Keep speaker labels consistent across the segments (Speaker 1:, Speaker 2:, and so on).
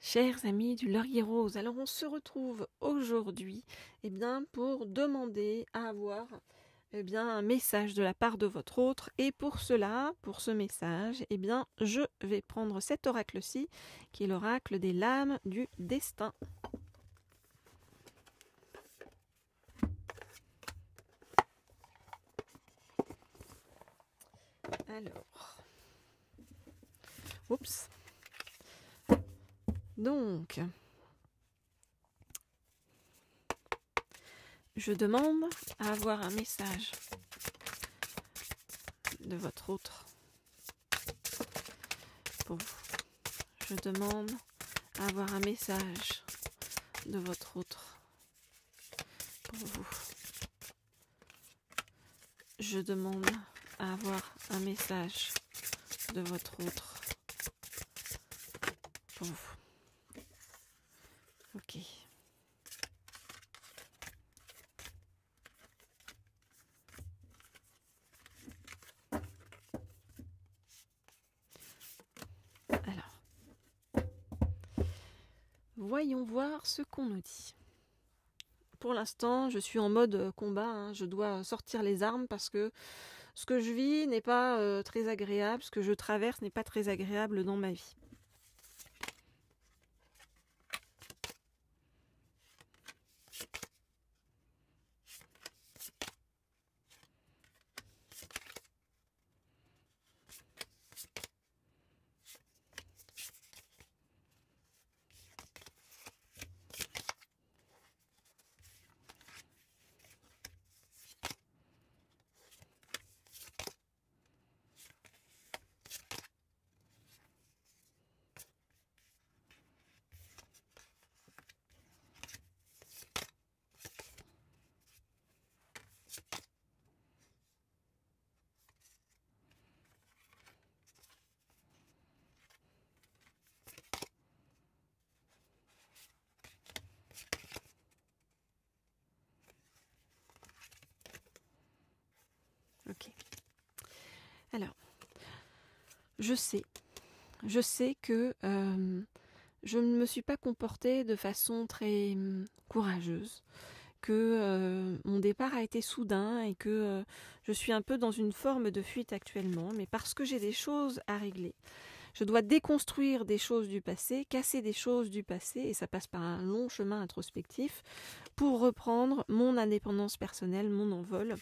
Speaker 1: Chers amis du Laurier Rose, alors on se retrouve aujourd'hui pour demander à avoir un message de la part de votre autre. Et pour cela, pour ce message, je vais prendre cet oracle-ci, qui est l'oracle des lames du destin. Alors, oups. Donc, je demande à avoir un message de votre autre pour vous. Je demande à avoir un message de votre autre pour vous. Je demande à avoir un message de votre autre pour vous. Ok. Alors, voyons voir ce qu'on nous dit. Pour l'instant, je suis en mode combat, hein. Je dois sortir les armes parce que ce que je vis n'est pas très agréable, ce que je traverse n'est pas très agréable dans ma vie. Ok. Alors, je sais que je ne me suis pas comportée de façon très courageuse, que mon départ a été soudain et que je suis un peu dans une forme de fuite actuellement, mais parce que j'ai des choses à régler. Je dois déconstruire des choses du passé, casser des choses du passé, et ça passe par un long chemin introspectif, pour reprendre mon indépendance personnelle, mon envol.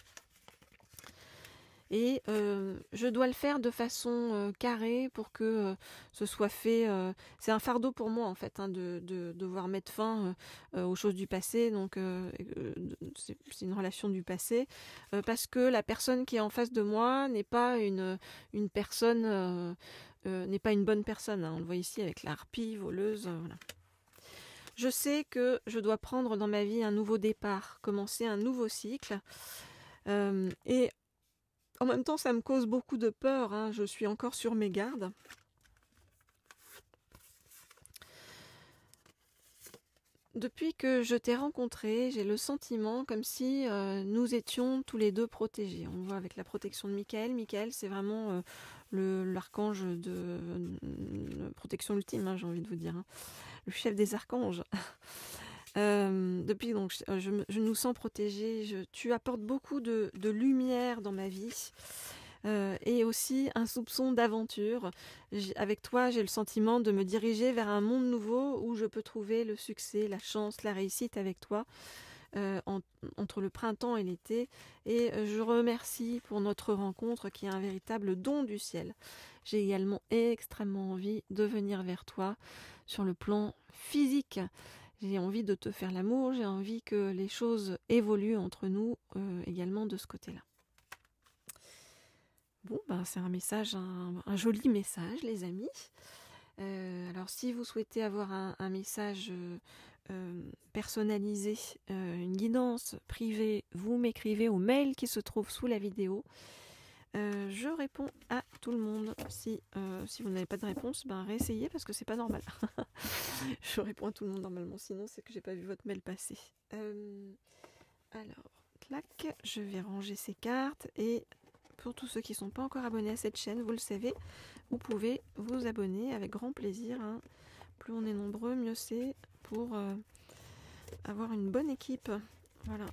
Speaker 1: Et je dois le faire de façon carrée pour que ce soit fait. C'est un fardeau pour moi en fait, hein, de devoir mettre fin aux choses du passé. Donc c'est une relation du passé parce que la personne qui est en face de moi n'est pas une personne, n'est pas une bonne personne, hein. On le voit ici avec la harpie voleuse. Voilà. Je sais que je dois prendre dans ma vie un nouveau départ, commencer un nouveau cycle. Et en même temps, ça me cause beaucoup de peur, hein. Je suis encore sur mes gardes. Depuis que je t'ai rencontré, j'ai le sentiment comme si nous étions tous les deux protégés. On voit avec la protection de Michael. Michael, c'est vraiment l'archange de protection ultime, hein, j'ai envie de vous dire, hein. Le chef des archanges. Depuis, donc, je nous sens protégés. Tu apportes beaucoup de lumière dans ma vie. Et aussi un soupçon d'aventure. Avec toi, j'ai le sentiment de me diriger vers un monde nouveau où je peux trouver le succès, la chance, la réussite avec toi entre le printemps et l'été. Et je remercie pour notre rencontre qui est un véritable don du ciel. J'ai également extrêmement envie de venir vers toi sur le plan physique. J'ai envie de te faire l'amour, j'ai envie que les choses évoluent entre nous également de ce côté-là. Bon, c'est un message, un joli message, les amis. Alors, si vous souhaitez avoir un message personnalisé, une guidance privée, vous m'écrivez au mail qui se trouve sous la vidéo. Je réponds à tout le monde. Si vous n'avez pas de réponse, réessayez parce que c'est pas normal. Je réponds à tout le monde normalement, sinon c'est que j'ai pas vu votre mail passer. Alors, clac, je vais ranger ces cartes et pour tous ceux qui ne sont pas encore abonnés à cette chaîne, vous le savez, vous pouvez vous abonner avec grand plaisir, hein, Plus on est nombreux, mieux c'est pour avoir une bonne équipe. Voilà.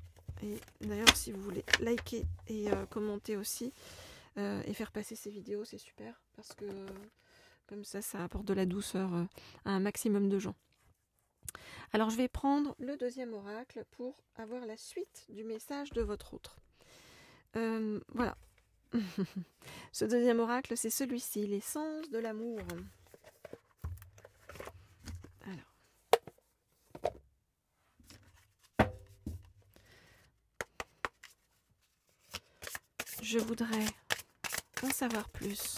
Speaker 1: Et d'ailleurs, si vous voulez liker et commenter aussi et faire passer ces vidéos, c'est super parce que comme ça apporte de la douceur à un maximum de gens. Alors, je vais prendre le deuxième oracle pour avoir la suite du message de votre autre. Voilà. Ce deuxième oracle, c'est celui-ci, l'essence de l'amour. Alors. Je voudrais en savoir plus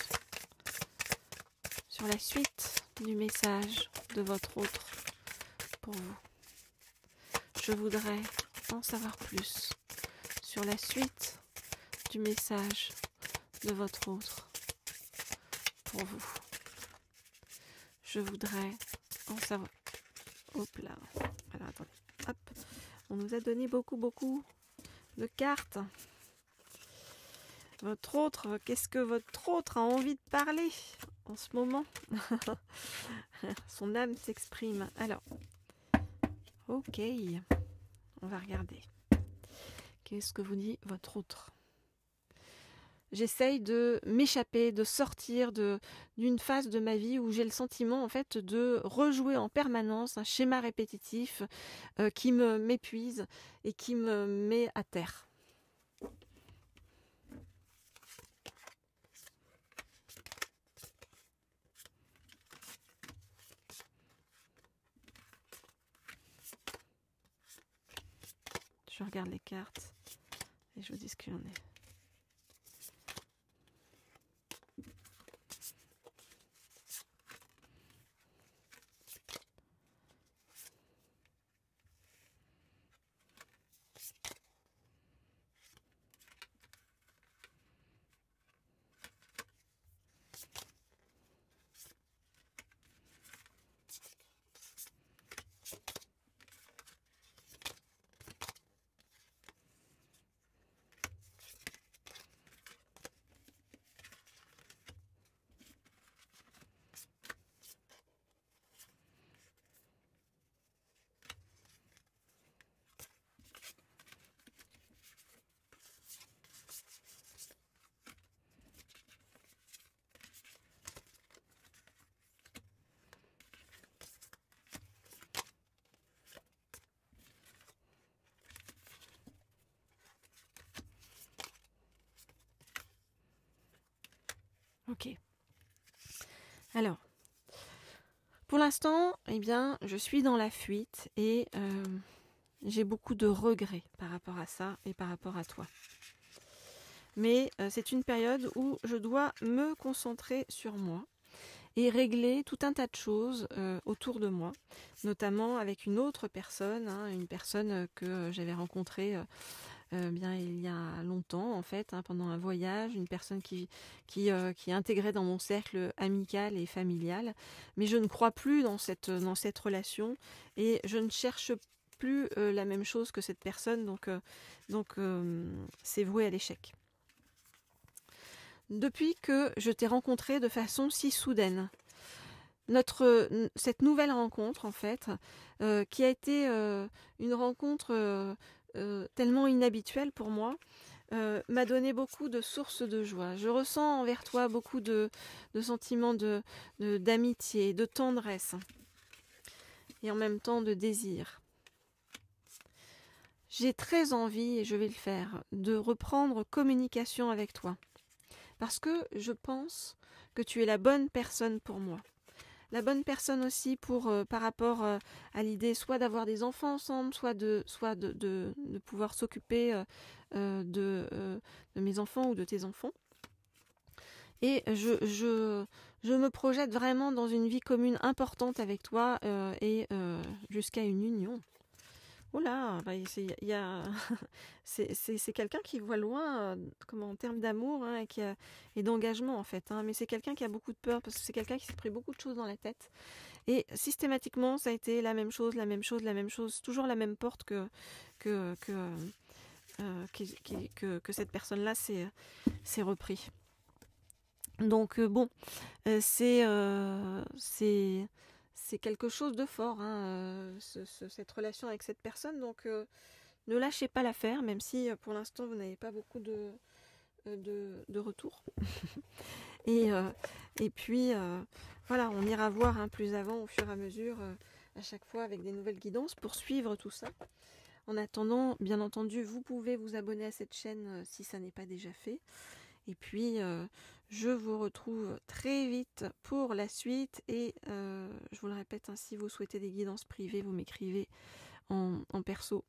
Speaker 1: sur la suite du message de votre autre pour vous. Je voudrais en savoir plus sur la suite du message de votre autre pour vous. Je voudrais en savoir... Hop là. Alors attendez. Hop. On nous a donné beaucoup de cartes. Votre autre, qu'est-ce que votre autre a envie de parler en ce moment? Son âme s'exprime. Alors, ok, on va regarder. Qu'est-ce que vous dit votre autre? J'essaye de m'échapper, de sortir d'une phase de ma vie où j'ai le sentiment en fait de rejouer en permanence un schéma répétitif qui m'épuise et qui me met à terre. Je regarde les cartes et je vous dis ce qu'il en est. Ok. Alors, pour l'instant, eh bien, je suis dans la fuite et j'ai beaucoup de regrets par rapport à ça et par rapport à toi. Mais c'est une période où je dois me concentrer sur moi et régler tout un tas de choses autour de moi, notamment avec une autre personne, une personne que j'avais rencontrée bien il y a longtemps en fait, pendant un voyage, une personne qui est intégrée dans mon cercle amical et familial, mais je ne crois plus dans cette relation et je ne cherche plus la même chose que cette personne, donc c'est voué à l'échec. Depuis que je t'ai rencontré de façon si soudaine, cette nouvelle rencontre en fait, qui a été une rencontre tellement inhabituelle pour moi, m'a donné beaucoup de sources de joie. Je ressens envers toi beaucoup de sentiments d'amitié, de tendresse et en même temps de désir. J'ai très envie, et je vais le faire, de reprendre communication avec toi. Parce que je pense que tu es la bonne personne pour moi. La bonne personne aussi par rapport à l'idée soit d'avoir des enfants ensemble, soit de pouvoir s'occuper de mes enfants ou de tes enfants. Et je me projette vraiment dans une vie commune importante avec toi et jusqu'à une union. Oula, c'est quelqu'un qui voit loin en termes d'amour et d'engagement en fait. Mais c'est quelqu'un qui a beaucoup de peur parce que c'est quelqu'un qui s'est pris beaucoup de choses dans la tête. Et systématiquement, ça a été la même chose, toujours la même porte que cette personne-là s'est repris. Donc bon, c'est c'est quelque chose de fort, hein, cette relation avec cette personne. Donc, ne lâchez pas l'affaire, même si pour l'instant vous n'avez pas beaucoup de retours. Et, et puis, voilà, on ira voir plus avant au fur et à mesure, à chaque fois avec des nouvelles guidances pour suivre tout ça. En attendant, bien entendu, vous pouvez vous abonner à cette chaîne si ça n'est pas déjà fait. Et puis, je vous retrouve très vite pour la suite. Et je vous le répète, si vous souhaitez des guidances privées, vous m'écrivez en perso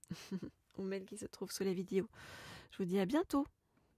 Speaker 1: au mail qui se trouve sous la vidéo. Je vous dis à bientôt.